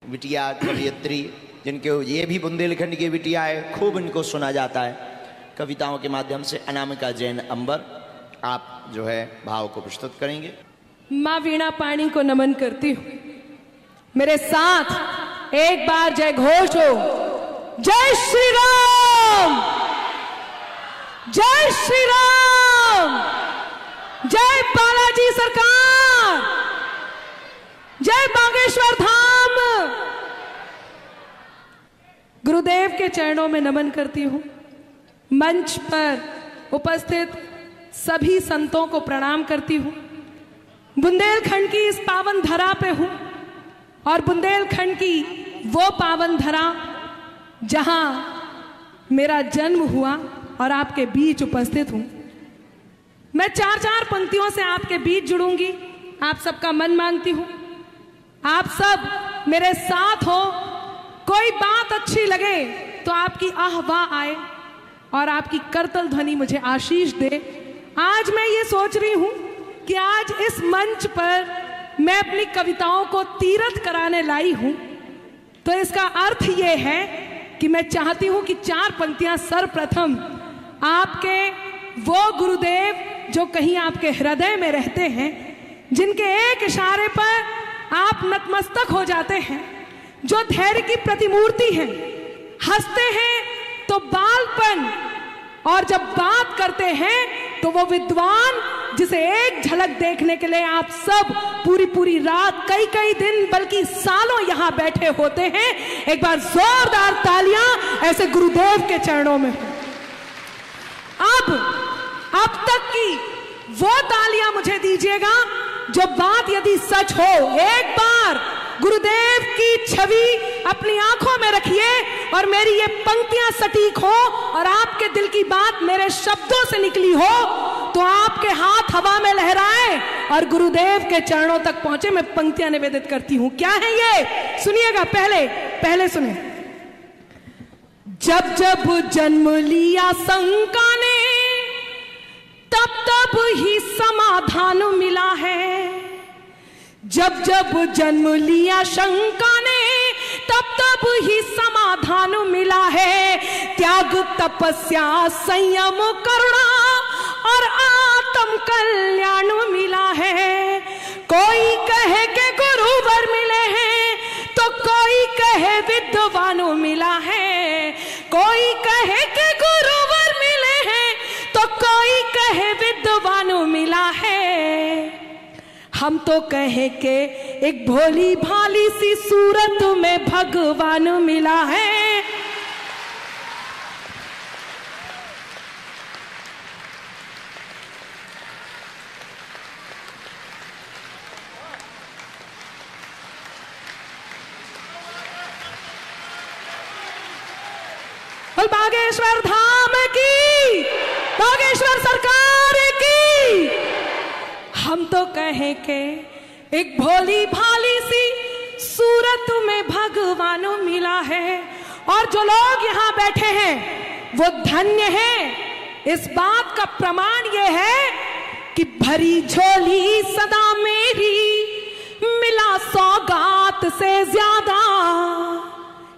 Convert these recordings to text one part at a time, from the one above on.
बिटिया कवियत्री, जिनके ये भी बुंदेलखंड की बिटिया है, खूब इनको सुना जाता है कविताओं के माध्यम से। अनामिका जैन अंबर, आप जो है भाव को प्रस्तुत करेंगे। माँ वीणा पाणी को नमन करती हूँ। मेरे साथ एक बार जय घोष हो। जय श्री राम, जय श्री राम, जय बालाजी सरकार, जय बागेश्वर धाम। गुरुदेव के चरणों में नमन करती हूँ। मंच पर उपस्थित सभी संतों को प्रणाम करती हूँ। बुंदेलखंड की इस पावन धरा पे हूँ और बुंदेलखंड की वो पावन धरा जहाँ मेरा जन्म हुआ और आपके बीच उपस्थित हूँ। मैं चार चार पंक्तियों से आपके बीच जुड़ूंगी। आप सबका मन मांगती हूँ, आप सब मेरे साथ हो। कोई बात अच्छी लगे तो आपकी आह वाह आए और आपकी करतल ध्वनि मुझे आशीष दे। आज मैं ये सोच रही हूँ कि आज इस मंच पर मैं अपनी कविताओं को तीर्थ कराने लाई हूँ, तो इसका अर्थ ये है कि मैं चाहती हूँ कि चार पंक्तियां सर्वप्रथम आपके वो गुरुदेव जो कहीं आपके हृदय में रहते हैं, जिनके एक इशारे पर आप नतमस्तक हो जाते हैं, जो धैर्य की प्रतिमूर्ति हैं, हंसते हैं तो बालपन और जब बात करते हैं तो वो विद्वान जिसे एक झलक देखने के लिए आप सब पूरी पूरी रात, कई कई दिन बल्कि सालों यहां बैठे होते हैं। एक बार जोरदार तालियां ऐसे गुरुदेव के चरणों में। अब तक की वो तालियां मुझे दीजिएगा जो बात यदि सच हो। एक बार गुरुदेव की छवि अपनी आंखों में रखिए और मेरी ये पंक्तियां सटीक हो और आपके दिल की बात मेरे शब्दों से निकली हो तो आपके हाथ हवा में लहराए और गुरुदेव के चरणों तक पहुंचे। मैं पंक्तियां निवेदित करती हूं। क्या है ये? सुनिएगा, पहले सुने। जब जब जन्म लिया शंका ने, तब तब ही समाधान मिला है। जब जब जन्म लिया शंका ने, तब तब ही समाधान मिला है। त्याग, तपस्या, संयम, करुणा और आत्म कल्याण मिला है। कोई कहे के गुरुवर मिले हैं तो कोई कहे विद्वान मिला है। कोई कहे के गुरुवर मिले हैं तो कोई कहे विद्वान मिला है। हम तो कहे के एक भोली भाली सी सूरत में भगवान मिला है। और बागेश्वर धाम की, बागेश्वर सरकार की। हम तो कहे के एक भोली भाली सी सूरत में भगवान मिला है। और जो लोग यहाँ बैठे हैं वो धन्य हैं। इस बात का प्रमाण ये है कि भरी झोली सदा मेरी, मिला सौगात से ज्यादा।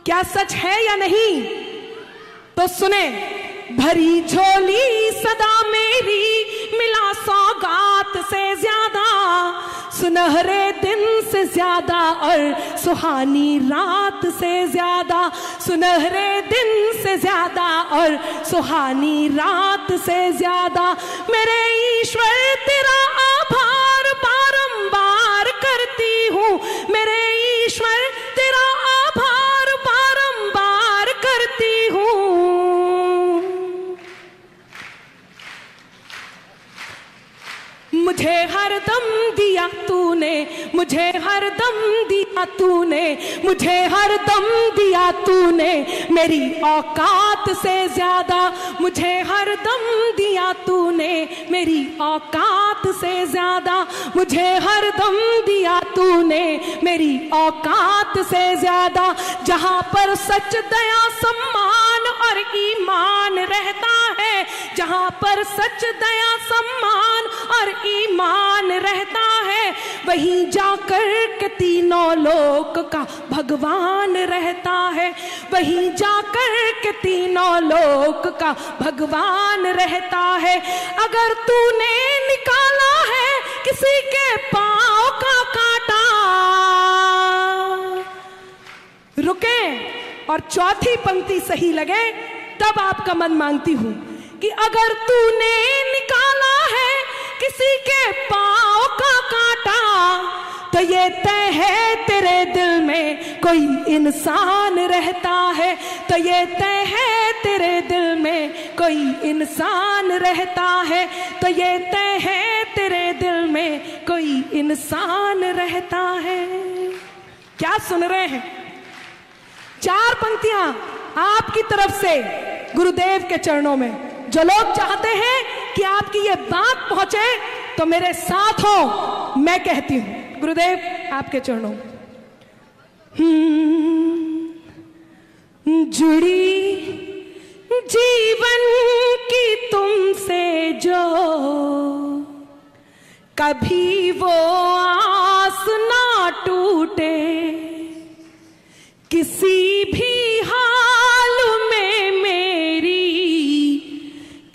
क्या सच है या नहीं? तो सुने। भरी झोली सदा मेरी, मिला सौगात से ज्यादा। सुनहरे दिन से ज्यादा और सुहानी रात से ज्यादा। सुनहरे दिन से ज्यादा और सुहानी रात से ज्यादा। मेरे ईश्वर तेरा आभार बारंबार करती हूँ। मेरे ईश्वर तेरा आभार बारंबार करती हूँ। मुझे हरदम दिया तूने, मुझे हरदम दिया तूने, मुझे हरदम दिया तूने मेरी औकात से ज्यादा। मुझे हरदम दिया तूने मेरी औकात से ज्यादा। मुझे हरदम दिया तूने मेरी औकात से ज्यादा। जहाँ पर सच, दया, सम्मान और ईमान रहता है, जहाँ पर सच, दया, सम्मान और ईमान रहता है, वहीं जाकर के तीनों लोक का भगवान रहता है, वहीं जाकर के तीनों लोक का भगवान रहता है। अगर तूने निकाला है किसी के पांव का कांटा, रुके और चौथी पंक्ति सही लगे तब आपका मन मांगती हूं कि अगर तूने निकाला है किसी के पांव का कांटा, तो ये तय है तेरे दिल में कोई इंसान रहता है, तो ये तय है तेरे दिल में कोई इंसान रहता है, तो ये तय है तेरे दिल में कोई इंसान रहता है। क्या सुन रहे हैं? 4 पंक्तियां आपकी तरफ से गुरुदेव के चरणों में। जो लोग चाहते हैं कि आपकी ये बात पहुंचे तो मेरे साथ हो, मैं कहती हूं गुरुदेव आपके चरणों। जुड़ी जीवन की तुमसे जो कभी वो आस ना टूटे, किसी भी हाल में मेरी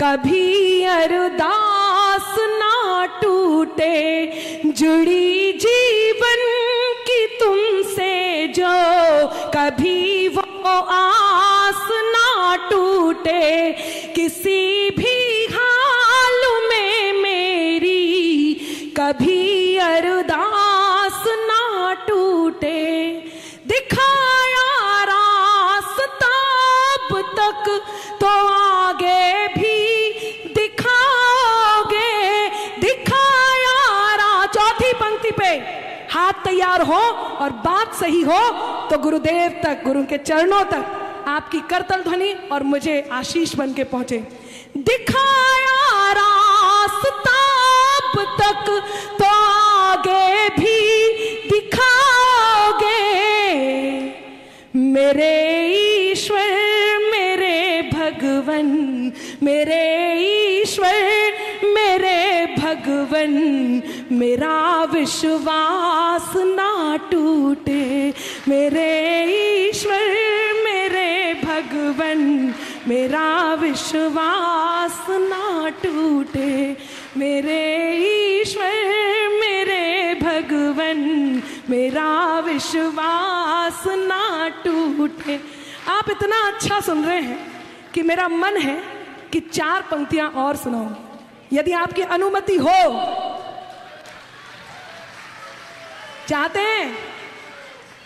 कभी अरदास ना टूटे। जुड़ी जीवन की तुमसे जो कभी वो आस ना टूटे, किसी भी हाल में मेरी कभी अरदास ना टूटे। दिखाया रास्ता अब तक तो आगे भी दिखाओगे, दिखाया चौथी पंक्ति पे हाथ तैयार हो और बात सही हो तो गुरुदेव तक, गुरु के चरणों तक आपकी करतल ध्वनि और मुझे आशीष बन के पहुंचे। दिखाया रास्ता अब तक तो आगे भी दिखाओगे, मेरे ईश्वर मेरे भगवन, मेरे ईश्वर मेरे भगवन, मेरा विश्वास ना टूटे। मेरे ईश्वर मेरे भगवन, मेरा विश्वास ना टूटे। मेरे ईश्वर मेरे भगवन, मेरा विश्वास ना टूटे। आप इतना अच्छा सुन रहे हैं कि मेरा मन है कि 4 पंक्तियां और सुनाऊं, यदि आपकी अनुमति हो। चाहते हैं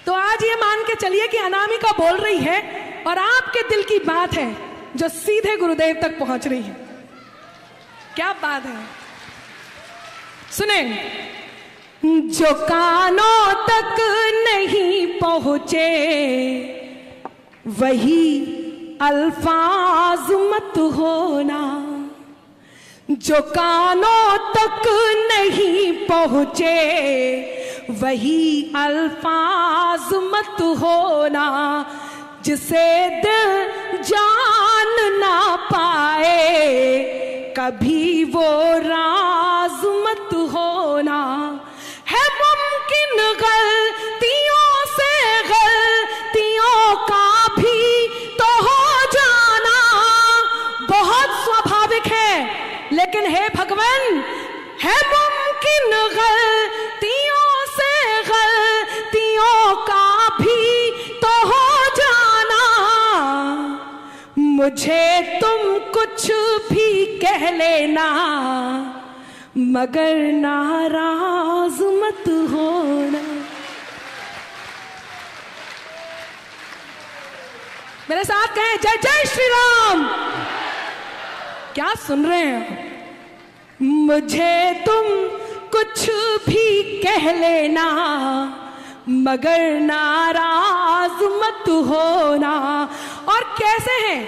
तो आज ये मान के चलिए कि अनामिका बोल रही है और आपके दिल की बात है जो सीधे गुरुदेव तक पहुंच रही है। क्या बात है, सुने। जो कानों तक नहीं पहुंचे वही अल्फाज मत होना, जो कानों तक नहीं पहुंचे वही अल्फाज मत होना, जिसे दिल जान ना पाए कभी वो राज मत होना। है मुमकिन गलतियों से गलतियों का भी तो हो जाना, बहुत स्वाभाविक है, लेकिन हे भगवान, है मुमकिन गलतियों से गलतियों का भी तो हो जाना। मुझे तुम कुछ भी कह लेना मगर नाराज मत होना। मेरे साथ कहें जय जय श्री राम। क्या सुन रहे हैं? मुझे तुम कुछ भी कह लेना मगर नाराज मत होना। और कैसे हैं?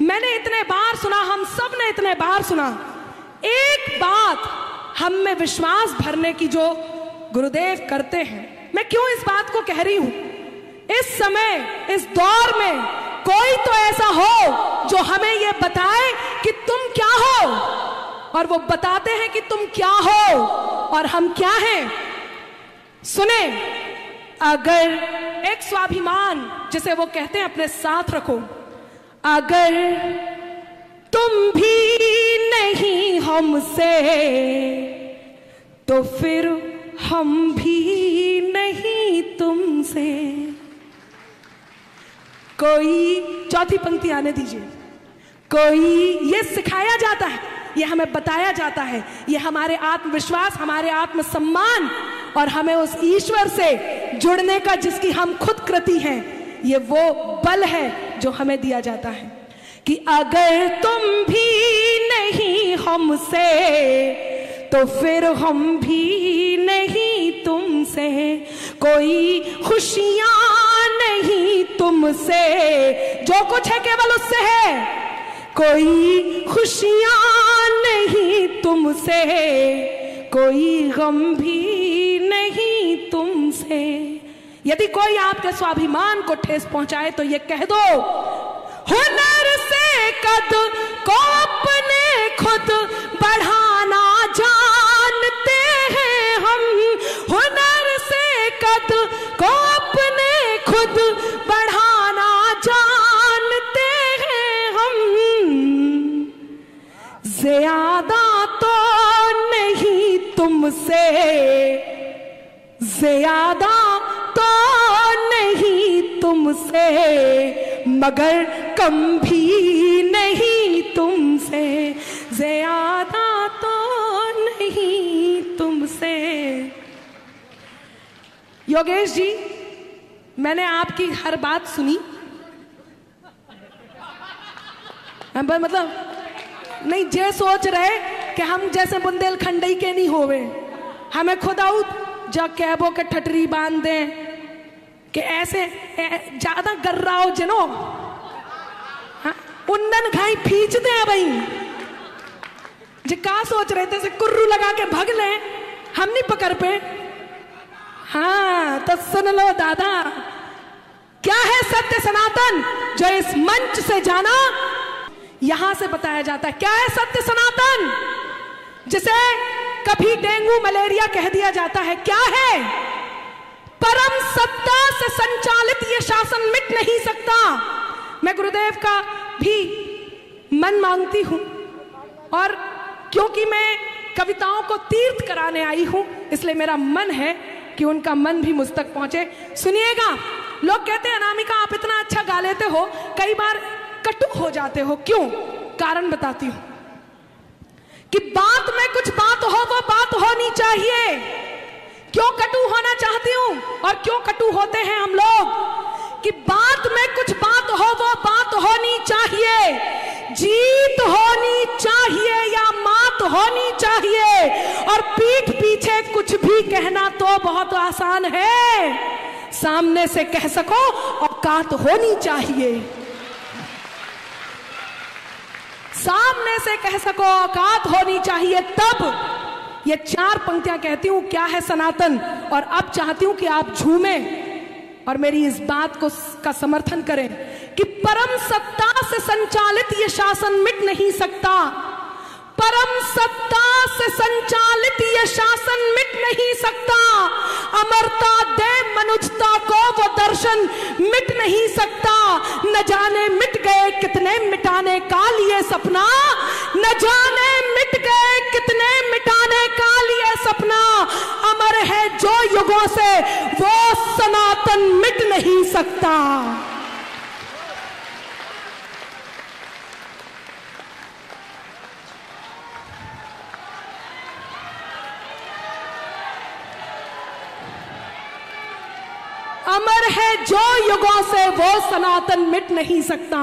मैंने इतने बार सुना, हम सब ने इतने बार सुना, एक बात हम में विश्वास भरने की जो गुरुदेव करते हैं। मैं क्यों इस बात को कह रही हूं? इस समय, इस दौर में कोई तो ऐसा हो जो हमें यह बताए कि तुम क्या हो, और वो बताते हैं कि तुम क्या हो और हम क्या हैं। सुने, अगर एक स्वाभिमान जिसे वो कहते हैं अपने साथ रखो, अगर तुम भी नहीं हमसे तो फिर हम भी नहीं तुमसे। कोई चौथी पंक्ति आने दीजिए। कोई ये सिखाया जाता है, ये हमें बताया जाता है, ये हमारे आत्मविश्वास, हमारे आत्मसम्मान और हमें उस ईश्वर से जुड़ने का जिसकी हम खुद कृति हैं, ये वो बल है जो हमें दिया जाता है कि अगर तुम भी नहीं हमसे तो फिर हम भी नहीं तुमसे। कोई खुशियां नहीं तुमसे, जो कुछ है केवल उससे है। कोई खुशियां नहीं तुमसे, कोई गम भी नहीं तुमसे। यदि कोई आपके स्वाभिमान को ठेस पहुंचाए तो ये कह दो, हुनर से कद को अपने खुद बढ़ाना जानते हैं हम। हुनर से कद को अपने खुद बढ़ाना जानते हैं हम। ज्यादा तो नहीं तुमसे, ज्यादा तो नहीं तुमसे, मगर कम भी नहीं तुमसे। ज्यादा तो नहीं तुमसे। योगेश जी, मैंने आपकी हर बात सुनी, मतलब नहीं जे सोच रहे कि हम जैसे बुंदेलखंडी के नहीं होवे, हमें खुद आउट जा कैबो के ठटरी बांध दें कि ऐसे ज्यादा गर्राओ जनो, हाँ? उन्नन घाई खींच दे भाई। जे का सोच रहे थे से कुर्रू लगा के भग ले, हम नहीं पकड़ पे। हाँ तो सुन लो दादा, क्या है सत्य सनातन जो इस मंच से जाना, यहां से बताया जाता है। क्या है सत्य सनातन जिसे कभी डेंगू मलेरिया कह दिया जाता है? क्या है? परम सत्ता से संचालित ये शासन मिट नहीं सकता। मैं गुरुदेव का भी मन मांगती हूं, और क्योंकि मैं कविताओं को तीर्थ कराने आई हूं, इसलिए मेरा मन है कि उनका मन भी मुझ तक पहुंचे। सुनिएगा, लोग कहते हैं अनामिका आप इतना अच्छा गा लेते हो, कई बार कटु हो जाते हो, क्यों? कारण बताती हूं कि बात में कुछ बात हो, वो बात होनी चाहिए। क्यों कटु होना चाहती हूं और क्यों कटु होते हैं हम लोग? कि बात में कुछ बात हो, वो बात होनी चाहिए। जीत होनी चाहिए या मात होनी चाहिए, और पीठ पीछे कुछ भी कहना तो बहुत आसान है, सामने से कह सको औकात होनी चाहिए। सामने से कह सको औकात होनी चाहिए, तब ये चार पंक्तियां कहती हूं क्या है सनातन। और अब चाहती हूं कि आप झूमें और मेरी इस बात को का समर्थन करें कि परम सत्ता से संचालित ये शासन मिट नहीं सकता। परम सत्ता से संचालित ये शासन मिट नहीं सकता। अमरता दे मनुष्यता को वो दर्शन मिट नहीं सकता। न जाने मिट गए कितने मिटाने का लिए सपना, न जाने मिट गए कितने मिटाने का लिए सपना। अमर है जो युगों से वो सनातन मिट नहीं सकता। अमर है जो युगों से वो सनातन मिट नहीं सकता।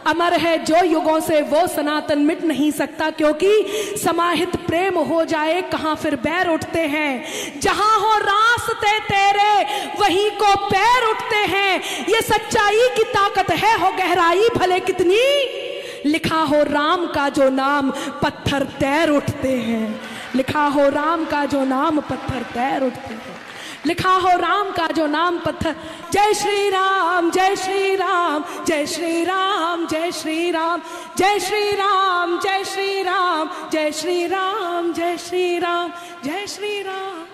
अमर है जो युगों से वो सनातन मिट नहीं सकता, क्योंकि समाहित प्रेम हो जाए कहां फिर बैर उठते हैं। जहां हो रास्ते तेरे वहीं को पैर उठते हैं। ये सच्चाई की ताकत है, हो गहराई भले कितनी, लिखा हो राम का जो नाम पत्थर तैर उठते हैं। लिखा हो राम का जो नाम पत्थर तैर उठते हैं। लिखा हो राम का जो नाम पत्थर। जय श्री राम जय श्री राम जय श्री राम जय श्री राम जय श्री राम जय श्री राम जय श्री राम जय श्री राम जय श्री राम।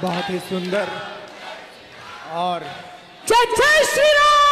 बहुत ही सुंदर और जय जय श्री राम।